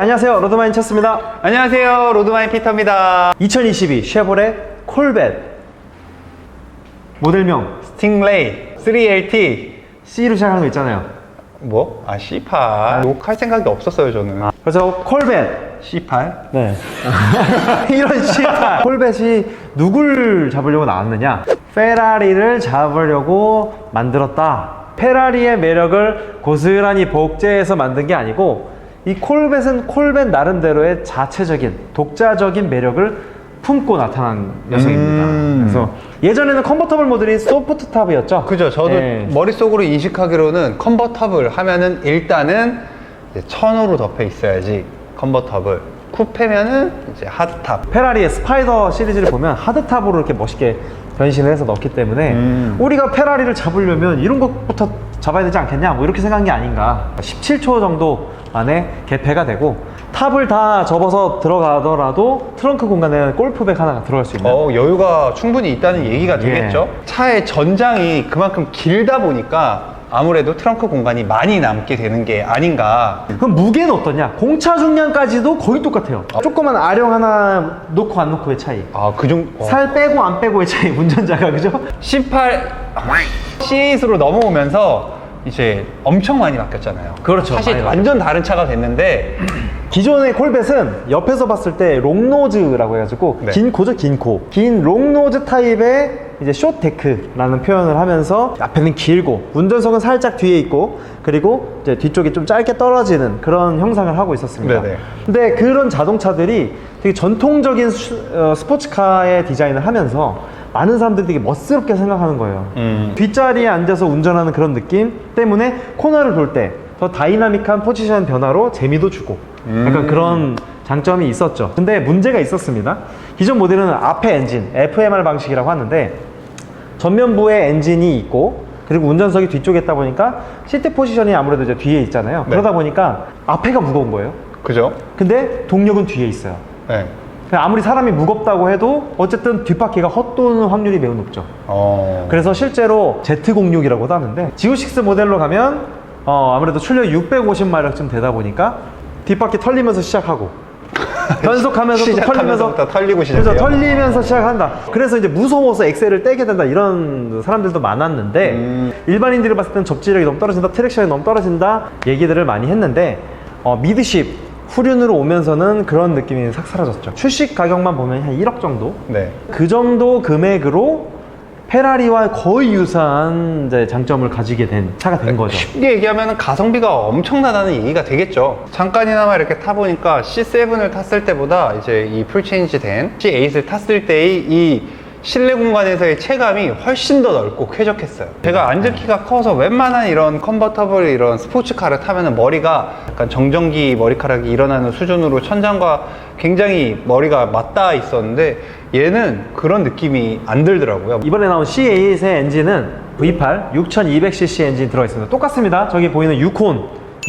안녕하세요, 로드마인 쳤습니다. 안녕하세요, 로드마인 피터입니다. 2022 쉐보레 콜벳 모델명 스팅레이 3LT. C로 시작하는 거 있잖아요. 뭐? C8 욕할 생각이 없었어요, 저는. 그래서 콜벳 C8? 네 이런 C8 콜벳이 누굴 잡으려고 나왔느냐, 페라리를 잡으려고 만들었다. 페라리의 매력을 고스란히 복제해서 만든 게 아니고, 이 콜벳은 콜벳 나름대로의 자체적인 독자적인 매력을 품고 나타난 녀석입니다. 그래서 예전에는 컨버터블 모델이 소프트 탑이었죠. 그죠. 저도 네. 머릿속으로 인식하기로는 컨버터블 하면은 일단은 이제 천으로 덮여 있어야지 컨버터블. 쿠페면은 이제 하드탑. 페라리의 스파이더 시리즈를 보면 하드탑으로 이렇게 멋있게 변신을 해서 넣기 때문에 우리가 페라리를 잡으려면 이런 것부터 잡아야 되지 않겠냐, 뭐 이렇게 생각한 게 아닌가. 17초 정도 만에 개폐가 되고, 탑을 다 접어서 들어가더라도 트렁크 공간에 골프백 하나가 들어갈 수 있는. 여유가 충분히 있다는 얘기가 되겠죠. 차의 전장이 그만큼 길다 보니까 아무래도 트렁크 공간이 많이 남게 되는 게 아닌가. 그럼 무게는 어떠냐? 공차 중량까지도 거의 똑같아요. 조그만 아령 하나 놓고 안 놓고의 차이. 그 정도. 살 빼고 안 빼고의 차이, 운전자가. 그죠? C8 C8으로 넘어오면서 이제 엄청 많이 바뀌었잖아요. 그렇죠. 사실 많이 완전 다른 차가 됐는데, 기존의 콜벳은 옆에서 봤을 때 롱노즈라고 해가지고 네. 긴 코죠, 긴 코. 긴 롱노즈 타입의 이제 숏데크라는 표현을 하면서 앞에는 길고 운전석은 살짝 뒤에 있고, 그리고 이제 뒤쪽이 좀 짧게 떨어지는 그런 형상을 하고 있었습니다. 네네. 근데 그런 자동차들이 되게 전통적인 스포츠카의 디자인을 하면서 많은 사람들이 되게 멋스럽게 생각하는 거예요. 뒷자리에 앉아서 운전하는 그런 느낌 때문에 코너를 돌 때 더 다이나믹한 포지션 변화로 재미도 주고 약간 그런 장점이 있었죠. 근데 문제가 있었습니다. 기존 모델은 앞에 엔진, FMR 방식이라고 하는데, 전면부에 엔진이 있고 그리고 운전석이 뒤쪽에 있다 보니까 시트 포지션이 아무래도 이제 뒤에 있잖아요. 네. 그러다 보니까 앞에가 무거운 거예요. 그죠? 근데 동력은 뒤에 있어요. 네. 아무리 사람이 무겁다고 해도 어쨌든 뒷바퀴가 헛도는 확률이 매우 높죠. 그래서 실제로 Z06이라고도 하는데, G6 모델로 가면 아무래도 출력 650마력쯤 되다 보니까 뒷바퀴 털리면서 시작하고 변속하면서 또 털리면서 털리고 시작해요. 그래서 털리면서 시작한다. 그래서 이제 무서워서 엑셀을 떼게 된다, 이런 사람들도 많았는데, 일반인들이 봤을 때는 접지력이 너무 떨어진다, 트랙션이 너무 떨어진다 얘기들을 많이 했는데, 미드십 후륜으로 오면서는 그런 느낌이 싹 사라졌죠. 출시 가격만 보면 한 1억 정도? 네. 그 정도 금액으로 페라리와 거의 유사한 이제 장점을 가지게 된 차가 된 거죠. 쉽게 얘기하면 가성비가 엄청나다는 얘기가 되겠죠. 잠깐이나마 이렇게 타보니까 C7을 탔을 때보다 이제 이 풀체인지 된 C8을 탔을 때의 이 실내 공간에서의 체감이 훨씬 더 넓고 쾌적했어요. 제가 앉을 키가 커서 웬만한 이런 컨버터블 이런 스포츠카를 타면은 머리가 약간 정전기 머리카락이 일어나는 수준으로 천장과 굉장히 머리가 맞닿아 있었는데, 얘는 그런 느낌이 안 들더라고요. 이번에 나온 C8의 엔진은 V8 6200cc 엔진이 들어가 있습니다. 똑같습니다. 저기 보이는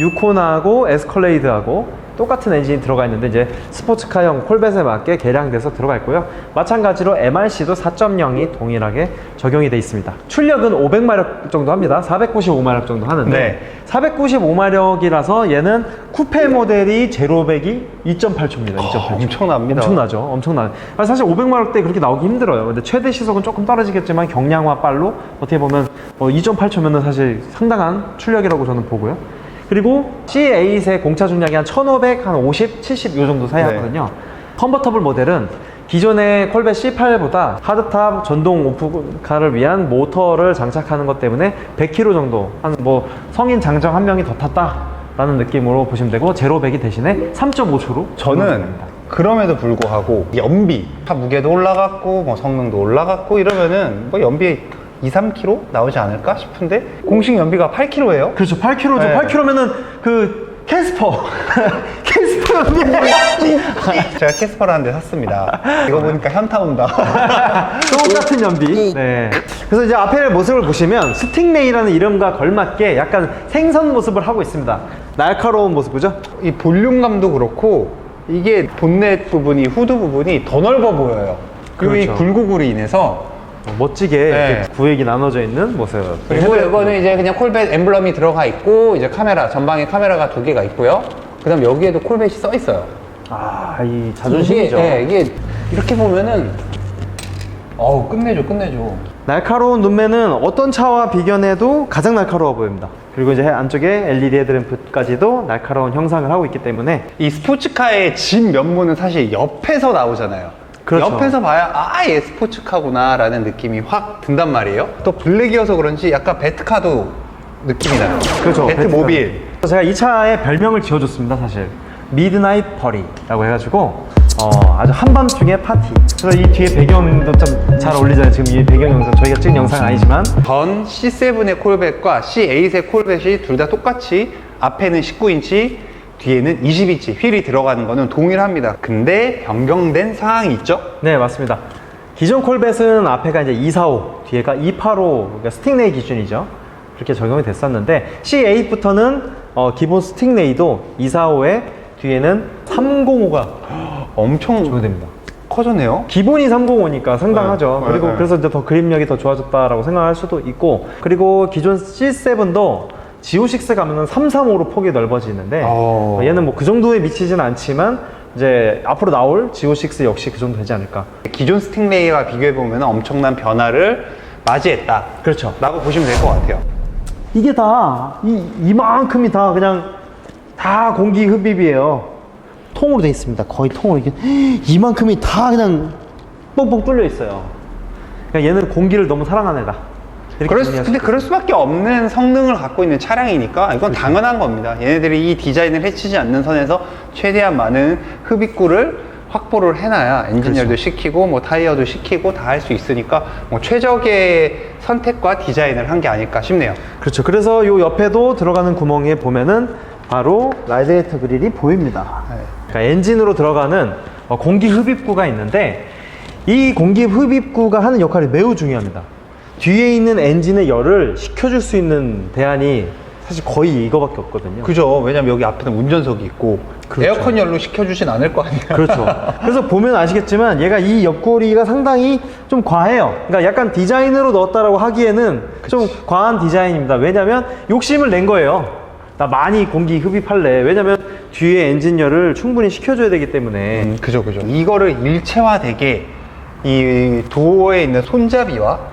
유콘하고 에스컬레이드하고 똑같은 엔진이 들어가 있는데, 이제 스포츠카형 콜벳에 맞게 개량돼서 들어가 있고요. 마찬가지로 MRC도 4.0이 동일하게 적용이 되어 있습니다. 출력은 500마력 정도 합니다. 495마력 정도 하는데, 네. 495마력이라서 얘는 쿠페 모델이 제로백이 2.8초입니다. 2.8초. 엄청납니다. 엄청나죠. 엄청나. 사실 500마력대 그렇게 나오기 힘들어요. 근데 최대 시속은 조금 떨어지겠지만 경량화 빨로 어떻게 보면 2.8초면은 사실 상당한 출력이라고 저는 보고요. 그리고 C8의 공차 중량이 한 1500, 한 50, 70 요 정도 사이 하거든요. 컨버터블 모델은 기존의 콜벳 C8보다 하드탑 전동 오프카를 위한 모터를 장착하는 것 때문에 100km 정도, 한 뭐 성인 장정 한 명이 더 탔다라는 느낌으로 보시면 되고, 제로백이 대신에 3.5초로 저는 그럼에도 불구하고 연비, 차 무게도 올라갔고 뭐 성능도 올라갔고 이러면은 뭐 연비 2, 3km 나오지 않을까 싶은데, 공식 연비가 8km예요. 그렇죠. 8km죠. 네. 8km면은 그 캐스퍼 연비. 제가 캐스퍼를 한 대 샀습니다. 이거 보니까 현타 온다. 똑같은 연비. 네. 그래서 이제 앞에 모습을 보시면 스팅레이라는 이름과 걸맞게 약간 생선 모습을 하고 있습니다. 날카로운 모습이죠. 이 볼륨감도 그렇고, 이게 본넷 부분이, 후드 부분이 더 넓어 보여요. 그리고 이 그렇죠. 굴곡으로 인해서 멋지게 네. 이렇게 구획이 나눠져 있는 모습. 그리고 이거는 이제 그냥 콜벳 엠블럼이 들어가 있고, 이제 카메라, 전방에 카메라가 2개가 있고요. 그 다음 여기에도 콜벳이 써 있어요. 아, 이 자존심이죠. 이게 이렇게 보면은 어우, 끝내줘. 날카로운 눈매는 어떤 차와 비견해도 가장 날카로워 보입니다. 그리고 이제 안쪽에 LED 헤드램프까지도 날카로운 형상을 하고 있기 때문에 이 스포츠카의 진 면모는 사실 옆에서 나오잖아요. 그렇죠. 옆에서 봐야 아, 얘 스포츠카구나 라는 느낌이 확 든단 말이에요. 또 블랙이어서 그런지 약간 배트카도 느낌이 나요. 그렇죠. 배트모빌. 제가 이 차에 별명을 지어줬습니다, 사실. 미드나잇 퍼리라고 해가지고 아주 한밤중에 파티. 그래서 이 뒤에 배경도 좀 잘 어울리잖아요. 지금 이 배경 영상 저희가 찍은 영상은 아니지만 전 C7의 콜벳과 C8의 콜벳이 둘 다 똑같이 앞에는 19인치, 뒤에는 20인치 휠이 들어가는 거는 동일합니다. 근데 변경된 사항이 있죠? 네, 맞습니다. 기존 콜벳은 앞에가 이제 245, 뒤에가 285, 그러니까 스팅레이 기준이죠. 그렇게 적용이 됐었는데 C8부터는 기본 스팅레이도 245에 뒤에는 305가 엄청 적용됩니다. 커졌네요. 기본이 305니까 상당하죠. 네, 그리고 네. 그래서 이제 더 그립력이 더 좋아졌다라고 생각할 수도 있고, 그리고 기존 C7도 G06 가면은 335로 폭이 넓어지는데 얘는 뭐 그 정도에 미치진 않지만 이제 앞으로 나올 G06 역시 그 정도 되지 않을까. 기존 스팅레이와 비교해보면 엄청난 변화를 맞이했다. 그렇죠. 라고 보시면 될 것 같아요. 이게 다 이만큼이 다 그냥 다 공기 흡입이에요. 통으로 돼 있습니다. 거의 통으로 이게 이만큼이 다 그냥 뻥뻥 뚫려 있어요. 그러니까 얘는 공기를 너무 사랑하는 애다. 이렇게 정리할 수 근데 그럴 수밖에 없는 성능을 갖고 있는 차량이니까 이건 당연한 겁니다. 얘네들이 이 디자인을 해치지 않는 선에서 최대한 많은 흡입구를 확보를 해놔야 엔지니어도 시키고 뭐 타이어도 시키고 다 할 수 있으니까 뭐 최적의 선택과 디자인을 한 게 아닐까 싶네요. 그렇죠. 그래서 요 옆에도 들어가는 구멍에 보면은 바로 라디에이터 그릴이 보입니다. 그러니까 엔진으로 들어가는 공기 흡입구가 있는데 이 공기 흡입구가 하는 역할이 매우 중요합니다. 뒤에 있는 엔진의 열을 식혀줄 수 있는 대안이 사실 거의 이거밖에 없거든요. 그죠. 왜냐면 여기 앞에는 운전석이 있고 그렇죠. 에어컨 열로 식혀주진 않을 거 아니에요. 그렇죠. 그래서 보면 아시겠지만 얘가 이 옆구리가 상당히 좀 과해요. 그러니까 약간 디자인으로 넣었다라고 하기에는 좀 과한 디자인입니다. 왜냐면 욕심을 낸 거예요. 나 많이 공기 흡입할래. 왜냐면 뒤에 엔진열을 충분히 식혀줘야 되기 때문에. 그죠. 이거를 일체화되게 이 도어에 있는 손잡이와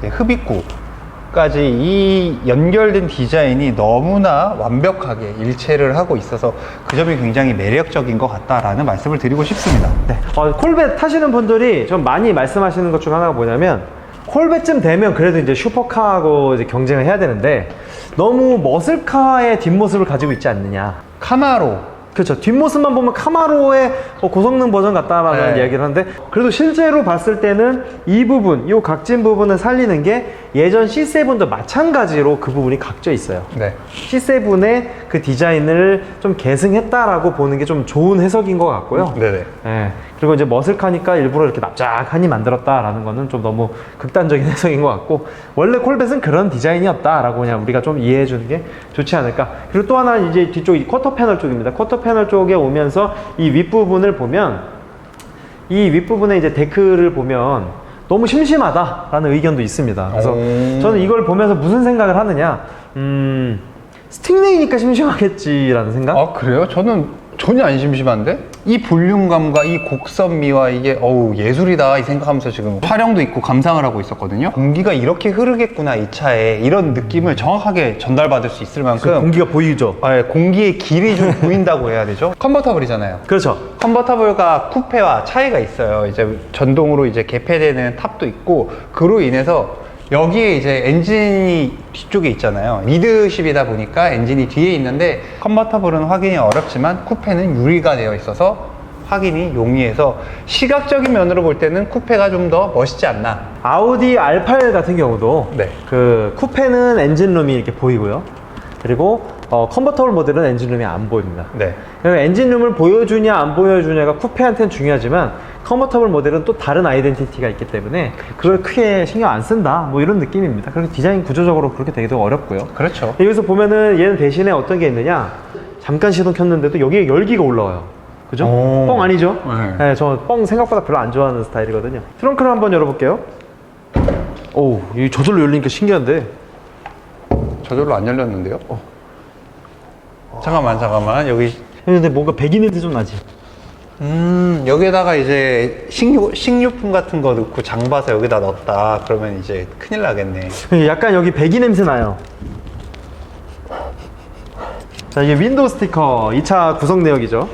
흡입구까지 이 연결된 디자인이 너무나 완벽하게 일체를 하고 있어서 그 점이 굉장히 매력적인 것 같다라는 말씀을 드리고 싶습니다. 네. 콜벳 타시는 분들이 좀 많이 말씀하시는 것 중 하나가 뭐냐면 콜벳쯤 되면 그래도 이제 슈퍼카하고 이제 경쟁을 해야 되는데 너무 머슬카의 뒷모습을 가지고 있지 않느냐. 카마로. 그렇죠. 뒷모습만 보면 카마로의 고성능 버전 같다라는 네. 이야기를 하는데 그래도 실제로 봤을 때는 이 부분, 이 각진 부분을 살리는 게 예전 C7도 마찬가지로 그 부분이 각져 있어요. 네. C7의 그 디자인을 좀 계승했다라고 보는 게 좀 좋은 해석인 것 같고요. 네네. 예. 그리고 이제 머슬카니까 일부러 이렇게 납작하니 만들었다라는 거는 좀 너무 극단적인 해석인 것 같고 원래 콜벳은 그런 디자인이었다라고 그냥 우리가 좀 이해해 주는 게 좋지 않을까. 그리고 또 하나 이제 뒤쪽 이 쿼터 패널 쪽입니다. 쿼터 패널 쪽에 오면서 이 윗부분을 보면 이 윗부분에 이제 데크를 보면 너무 심심하다라는 의견도 있습니다. 그래서 저는 이걸 보면서 무슨 생각을 하느냐, 스팅레이니까 심심하겠지라는 생각? 아, 그래요? 저는 전혀 안 심심한데? 이 볼륨감과 이 곡선미와 이게 어우 예술이다 이 생각하면서 지금 촬영도 있고 감상을 하고 있었거든요. 공기가 이렇게 흐르겠구나 이 차에 이런 느낌을 정확하게 전달받을 수 있을 만큼 공기가 보이죠? 공기의 길이 좀 보인다고 해야 되죠? 컨버터블이잖아요. 그렇죠. 컨버터블과 쿠페와 차이가 있어요. 이제 전동으로 이제 개폐되는 탑도 있고 그로 인해서 여기에 이제 엔진이 뒤쪽에 있잖아요. 미드십이다 보니까 엔진이 뒤에 있는데 컨버터블은 확인이 어렵지만 쿠페는 유리가 되어 있어서 확인이 용이해서 시각적인 면으로 볼 때는 쿠페가 좀 더 멋있지 않나. 아우디 R8 같은 경우도 네. 그 쿠페는 엔진룸이 이렇게 보이고요. 그리고 컨버터블 모델은 엔진룸이 안 보입니다. 네. 그래서 엔진룸을 보여주냐 안 보여주냐가 쿠페한테는 중요하지만 컨버터블 모델은 또 다른 아이덴티티가 있기 때문에 그걸 크게 신경 안 쓴다 뭐 이런 느낌입니다. 그리고 디자인 구조적으로 그렇게 되기도 어렵고요. 그렇죠. 여기서 보면은 얘는 대신에 어떤 게 있느냐, 잠깐 시동 켰는데도 여기에 열기가 올라와요. 그죠? 오. 뻥 아니죠? 네. 네, 저 뻥 생각보다 별로 안 좋아하는 스타일이거든요. 트렁크를 한번 열어볼게요. 오, 이 저절로 열리니까 신기한데. 저절로 안 열렸는데요? 잠깐만 여기 근데 뭔가 배기 냄새 좀 나지? 여기에다가 이제 식료품 같은 거 넣고 장 봐서 여기다 넣었다. 그러면 이제 큰일 나겠네. 약간 여기 배기 냄새 나요. 자, 이게 윈도우 스티커 2차 구성 내역이죠.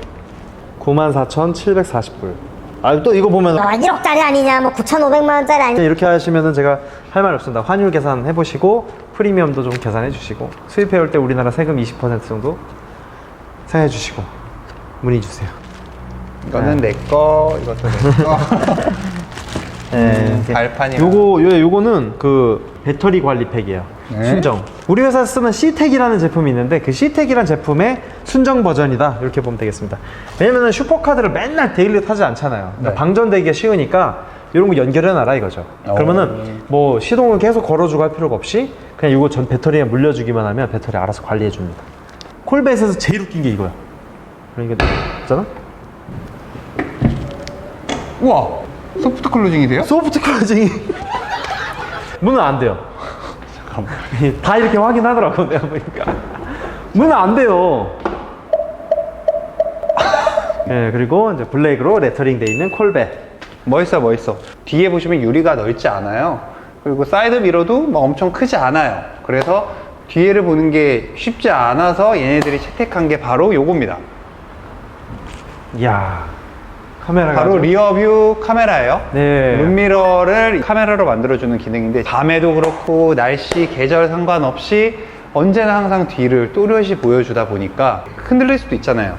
94,740불. 아, 또 이거 보면 1억짜리 아니냐, 뭐 9,500만원짜리 아니냐. 이렇게 하시면은 제가 할 말 없습니다. 환율 계산 해보시고 프리미엄도 좀 계산해 주시고 수입해올 때 우리나라 세금 20% 정도 생각해 주시고 문의 주세요. 이거는 내 거, 이것도 내 거. 네, 발판이. 요거는 그 배터리 관리 팩이에요. 네. 순정. 우리 회사 쓰는 C택이라는 제품이 있는데 그 C택이라는 제품의 순정 버전이다. 이렇게 보면 되겠습니다. 왜냐면은 슈퍼카드를 맨날 데일리 타지 않잖아요. 그러니까 네. 방전되기가 쉬우니까 이런 거 연결해 놔라 이거죠. 그러면은 뭐 시동을 계속 걸어주고 할 필요가 없이 그냥 이거 전 배터리에 물려주기만 하면 배터리 알아서 관리해 줍니다. 콜벳에서 제일 웃긴 게 이거야. 그러니까 있잖아. 우와! 소프트 클로징이 돼요? 소프트 클로징이 문은 안 돼요. 잠깐만. 다 이렇게 확인하더라고 내가 보니까. 문은 안 돼요. 네, 그리고 이제 블랙으로 레터링 돼 있는 콜벳. 멋있어, 멋있어. 뒤에 보시면 유리가 넓지 않아요. 그리고 사이드 미러도 막 엄청 크지 않아요. 그래서 뒤에를 보는 게 쉽지 않아서 얘네들이 채택한 게 바로 요겁니다. 이야, 카메라가 바로 아주- 리어뷰 카메라예요. 네. 룸미러를 카메라로 만들어주는 기능인데 밤에도 그렇고 날씨, 계절 상관없이 언제나 항상 뒤를 또렷이 보여주다 보니까 흔들릴 수도 있잖아요.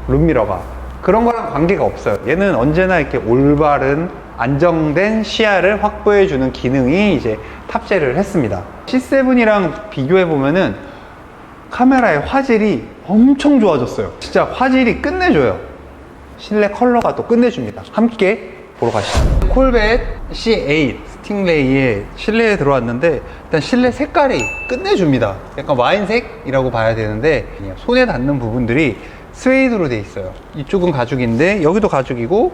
룸미러가. 그런 거랑 관계가 없어요. 얘는 언제나 이렇게 올바른 안정된 시야를 확보해주는 기능이 이제 탑재를 했습니다. C7이랑 비교해보면은 카메라의 화질이 엄청 좋아졌어요. 진짜 화질이 끝내줘요. 실내 컬러가 또 끝내줍니다. 함께 보러 가시죠. 콜벳 C8 스팅레이의 실내에 들어왔는데 일단 실내 색깔이 끝내줍니다. 약간 와인색이라고 봐야 되는데 그냥 손에 닿는 부분들이 스웨이드로 돼 있어요. 이쪽은 가죽인데 여기도 가죽이고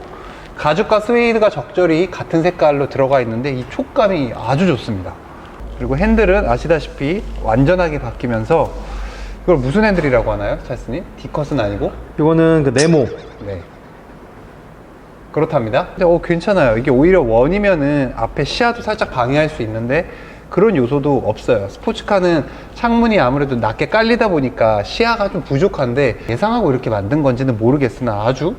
가죽과 스웨이드가 적절히 같은 색깔로 들어가 있는데 이 촉감이 아주 좋습니다. 그리고 핸들은 아시다시피 완전하게 바뀌면서 이걸 무슨 핸들이라고 하나요? 찰스님? D컷은 아니고? 이거는 그 네모. 네. 그렇답니다. 근데 괜찮아요. 이게 오히려 원이면은 앞에 시야도 살짝 방해할 수 있는데 그런 요소도 없어요. 스포츠카는 창문이 아무래도 낮게 깔리다 보니까 시야가 좀 부족한데 예상하고 이렇게 만든 건지는 모르겠으나 아주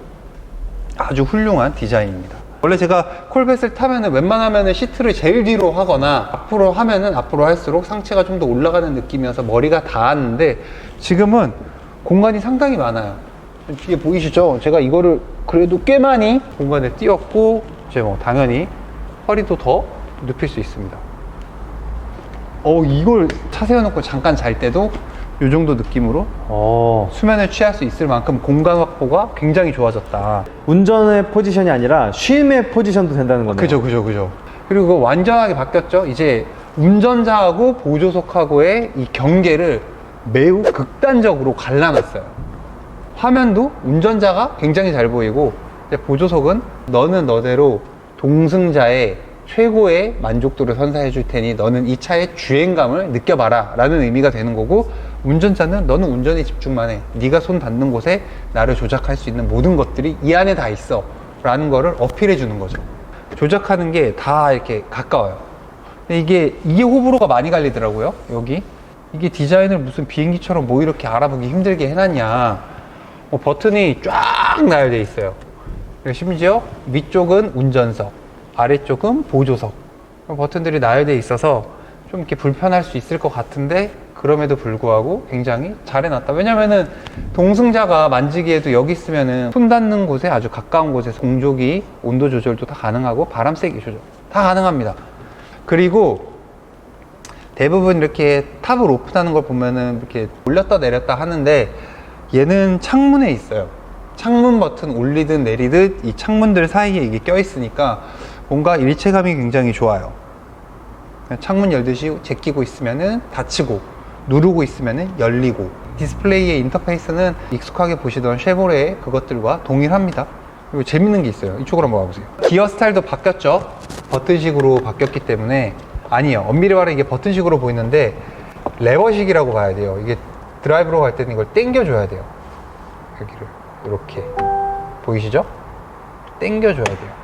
훌륭한 디자인입니다. 원래 제가 콜벳을 타면은 웬만하면은 시트를 제일 뒤로 하거나 앞으로 하면은 앞으로 할수록 상체가 좀 더 올라가는 느낌이어서 머리가 닿았는데 지금은 공간이 상당히 많아요. 뒤에 보이시죠? 제가 이거를 그래도 꽤 많이 공간에 띄웠고 이제 뭐 당연히 허리도 더 눕힐 수 있습니다. 이걸 차 세워놓고 잠깐 잘 때도 이 정도 느낌으로 수면을 취할 수 있을 만큼 공간 확보가 굉장히 좋아졌다. 운전의 포지션이 아니라 쉼의 포지션도 된다는 거네요. 그죠. 그리고 그거 완전하게 바뀌었죠. 이제 운전자하고 보조석하고의 이 경계를 매우 극단적으로 갈라놨어요. 화면도 운전자가 굉장히 잘 보이고 이제 보조석은 너는 너대로 동승자의 최고의 만족도를 선사해 줄 테니 너는 이 차의 주행감을 느껴봐라 라는 의미가 되는 거고, 운전자는 너는 운전에 집중만 해, 네가 손 닿는 곳에 나를 조작할 수 있는 모든 것들이 이 안에 다 있어 라는 거를 어필해 주는 거죠. 조작하는 게 다 이렇게 가까워요. 근데 이게 호불호가 많이 갈리더라고요. 여기 이게 디자인을 무슨 비행기처럼 뭐 이렇게 알아보기 힘들게 해놨냐. 버튼이 쫙 나열되어 있어요. 그리고 심지어 위쪽은 운전석, 아래쪽은 보조석, 버튼들이 나열되어 있어서 좀 이렇게 불편할 수 있을 것 같은데 그럼에도 불구하고 굉장히 잘 해놨다. 왜냐면은 동승자가 만지기에도 여기 있으면은 손 닿는 곳에 아주 가까운 곳에서 공조기 온도 조절도 다 가능하고 바람 세기 조절 다 가능합니다. 그리고 대부분 이렇게 탑을 오픈하는 걸 보면은 이렇게 올렸다 내렸다 하는데 얘는 창문에 있어요. 창문 버튼 올리든 내리듯 이 창문들 사이에 이게 껴 있으니까 뭔가 일체감이 굉장히 좋아요. 창문 열듯이 제끼고 있으면은 닫히고, 누르고 있으면은 열리고. 디스플레이의 인터페이스는 익숙하게 보시던 쉐보레의 그것들과 동일합니다. 그리고 재밌는 게 있어요. 이쪽으로 한번 와보세요. 기어 스타일도 바뀌었죠. 버튼식으로 바뀌었기 때문에. 아니에요, 엄밀히 말해 이게 버튼식으로 보이는데 레버식이라고 봐야 돼요. 이게 드라이브로 갈 때는 이걸 당겨줘야 돼요. 여기를 이렇게 보이시죠? 당겨줘야 돼요.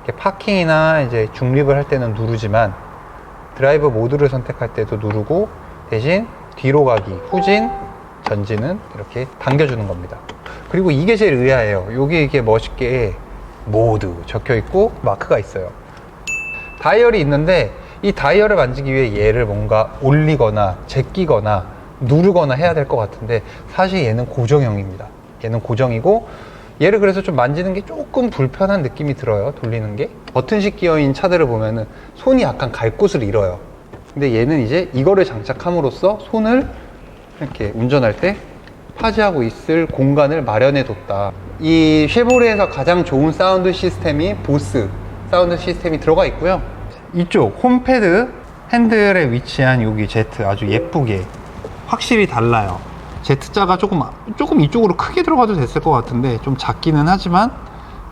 이렇게 파킹이나 이제 중립을 할 때는 누르지만 드라이브 모드를 선택할 때도 누르고 대신 뒤로 가기, 후진, 전진은 이렇게 당겨주는 겁니다. 그리고 이게 제일 의아해요. 여기 이게 멋있게 모드 적혀 있고 마크가 있어요. 다이얼이 있는데 이 다이얼을 만지기 위해 얘를 뭔가 올리거나 제끼거나 누르거나 해야 될 것 같은데 사실 얘는 고정형입니다. 얘는 고정이고 얘를 그래서 좀 만지는 게 조금 불편한 느낌이 들어요. 돌리는 게. 버튼식 기어인 차들을 보면은 손이 약간 갈 곳을 잃어요. 근데 얘는 이제 이거를 장착함으로써 손을 이렇게 운전할 때 파지하고 있을 공간을 마련해 뒀다. 이 쉐보레에서 가장 좋은 사운드 시스템이 보스 사운드 시스템이 들어가 있고요. 이쪽 홈패드 핸들에 위치한 여기 Z 아주 예쁘게 확실히 달라요. Z자가 조금 이쪽으로 크게 들어가도 됐을 것 같은데 좀 작기는 하지만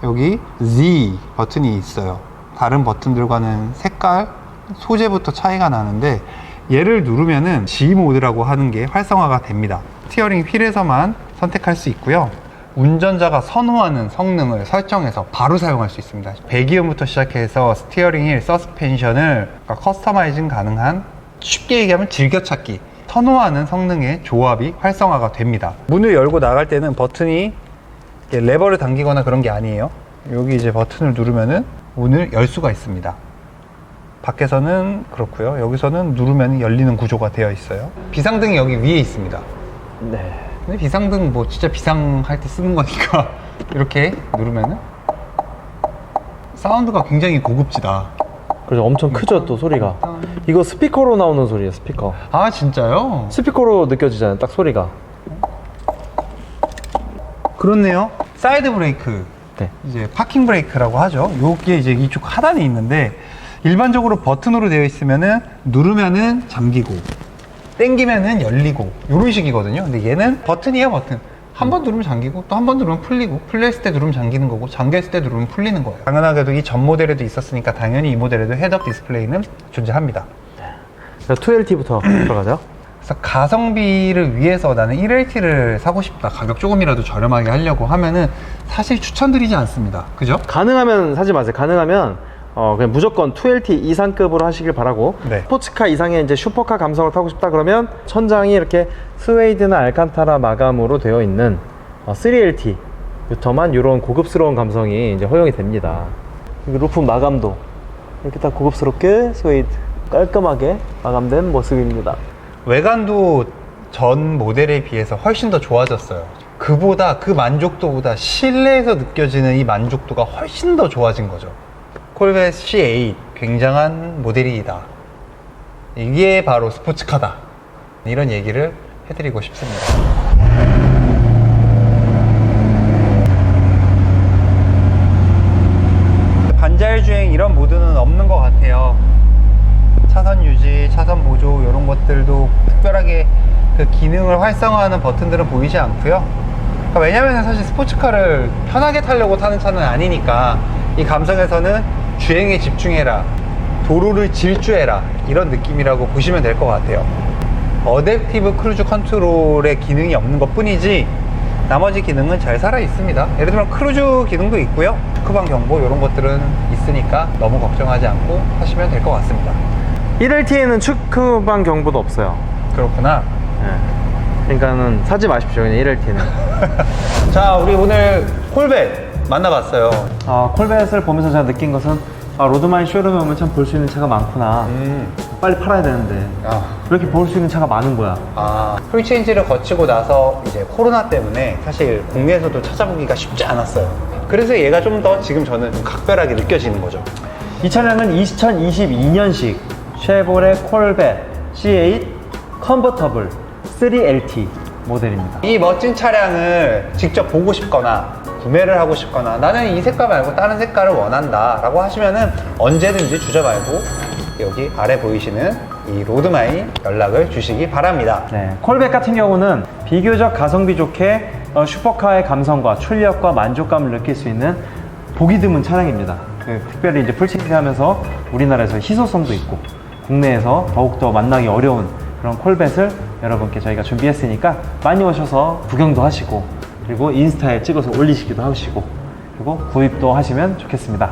여기 Z 버튼이 있어요. 다른 버튼들과는 색깔, 소재부터 차이가 나는데 얘를 누르면은 G 모드라고 하는 게 활성화가 됩니다. 스티어링 휠에서만 선택할 수 있고요. 운전자가 선호하는 성능을 설정해서 바로 사용할 수 있습니다. 배기음부터 시작해서 스티어링 휠, 서스펜션을 커스터마이징 가능한, 쉽게 얘기하면 즐겨찾기, 선호하는 성능의 조합이 활성화가 됩니다. 문을 열고 나갈 때는 버튼이 레버를 당기거나 그런 게 아니에요. 여기 이제 버튼을 누르면은 문을 열 수가 있습니다. 밖에서는 그렇고요. 여기서는 누르면 열리는 구조가 되어 있어요. 비상등이 여기 위에 있습니다. 네. 근데 비상등 뭐 진짜 비상할 때 쓰는 거니까 이렇게 누르면은 사운드가 굉장히 고급지다. 그래서 엄청 크죠, 또 소리가. 이거 스피커로 나오는 소리예요, 스피커. 아 진짜요? 스피커로 느껴지잖아요, 딱 소리가. 그렇네요. 사이드 브레이크, 네. 이제 파킹 브레이크라고 하죠. 요게 이제 이쪽 하단에 있는데 일반적으로 버튼으로 되어 있으면은 누르면은 잠기고 땡기면은 열리고 이런 식이거든요. 근데 얘는 버튼이에요, 버튼. 한 번 누르면 잠기고 또 한 번 누르면 풀리고, 풀렸을 때 누르면 잠기는 거고 잠겼을 때 누르면 풀리는 거예요. 당연하게도 이 전 모델에도 있었으니까 당연히 이 모델에도 헤드업 디스플레이는 존재합니다. 자, 2LT부터 들어가죠. 그래서 가성비를 위해서 나는 1LT를 사고 싶다, 가격 조금이라도 저렴하게 하려고 하면은 사실 추천드리지 않습니다. 그죠? 가능하면 사지 마세요. 가능하면 그냥 무조건 2LT 이상급으로 하시길 바라고. 네. 스포츠카 이상의 이제 슈퍼카 감성을 타고 싶다 그러면 천장이 이렇게 스웨이드나 알칸타라 마감으로 되어 있는 3LT 부터만 이런 고급스러운 감성이 이제 허용이 됩니다. 그리고 루프 마감도 이렇게 딱 고급스럽게 스웨이드 깔끔하게 마감된 모습입니다. 외관도 전 모델에 비해서 훨씬 더 좋아졌어요. 그 만족도보다 실내에서 느껴지는 이 만족도가 훨씬 더 좋아진 거죠. 콜벳 C8 굉장한 모델이다. 이게 바로 스포츠카다. 이런 얘기를 해드리고 싶습니다. 반자율주행 이런 모드는 없는 것 같아요. 차선 유지, 차선 보조 이런 것들도 특별하게 그 기능을 활성화하는 버튼들은 보이지 않고요. 그러니까 왜냐면 사실 스포츠카를 편하게 타려고 타는 차는 아니니까 이 감성에서는 주행에 집중해라, 도로를 질주해라, 이런 느낌이라고 보시면 될 것 같아요. 어댑티브 크루즈 컨트롤의 기능이 없는 것 뿐이지 나머지 기능은 잘 살아 있습니다. 예를 들면 크루즈 기능도 있고요, 특후방 경보 이런 것들은 있으니까 너무 걱정하지 않고 하시면 될 것 같습니다. 1LT에는 측후방 경보도 없어요. 그렇구나. 네. 그러니까는 사지 마십시오, 그냥 1LT는. 자, 우리 오늘 콜벳 만나봤어요. 콜벳을 보면서 제가 느낀 것은 로드마인 쇼룸에 오면 참 볼 수 있는 차가 많구나. 빨리 팔아야 되는데 왜 이렇게 볼 수 있는 차가 많은 거야. 풀체인지를 거치고 나서 이제 코로나 때문에 사실 국내에서도 찾아보기가 쉽지 않았어요. 그래서 얘가 좀 더 지금 저는 좀 각별하게 느껴지는 거죠. 이 차량은 2022년식 쉐보레 콜벳 C8 컨버터블 3LT 모델입니다. 이 멋진 차량을 직접 보고 싶거나 구매를 하고 싶거나 나는 이 색깔 말고 다른 색깔을 원한다 라고 하시면은 언제든지 주저 말고 여기 아래 보이시는 이 로드마인 연락을 주시기 바랍니다. 네, 콜벳 같은 경우는 비교적 가성비 좋게 슈퍼카의 감성과 출력과 만족감을 느낄 수 있는 보기 드문 차량입니다. 특별히 이제 풀체인지 하면서 우리나라에서 희소성도 있고 국내에서 더욱더 만나기 어려운 그런 콜벳을 여러분께 저희가 준비했으니까 많이 오셔서 구경도 하시고 그리고 인스타에 찍어서 올리시기도 하시고, 그리고 구입도 하시면 좋겠습니다.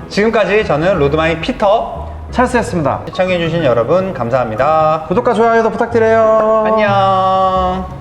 지금까지 저는 로드마이 피터 찰스였습니다. 시청해주신 여러분 감사합니다. 구독과 좋아요도 부탁드려요. 안녕.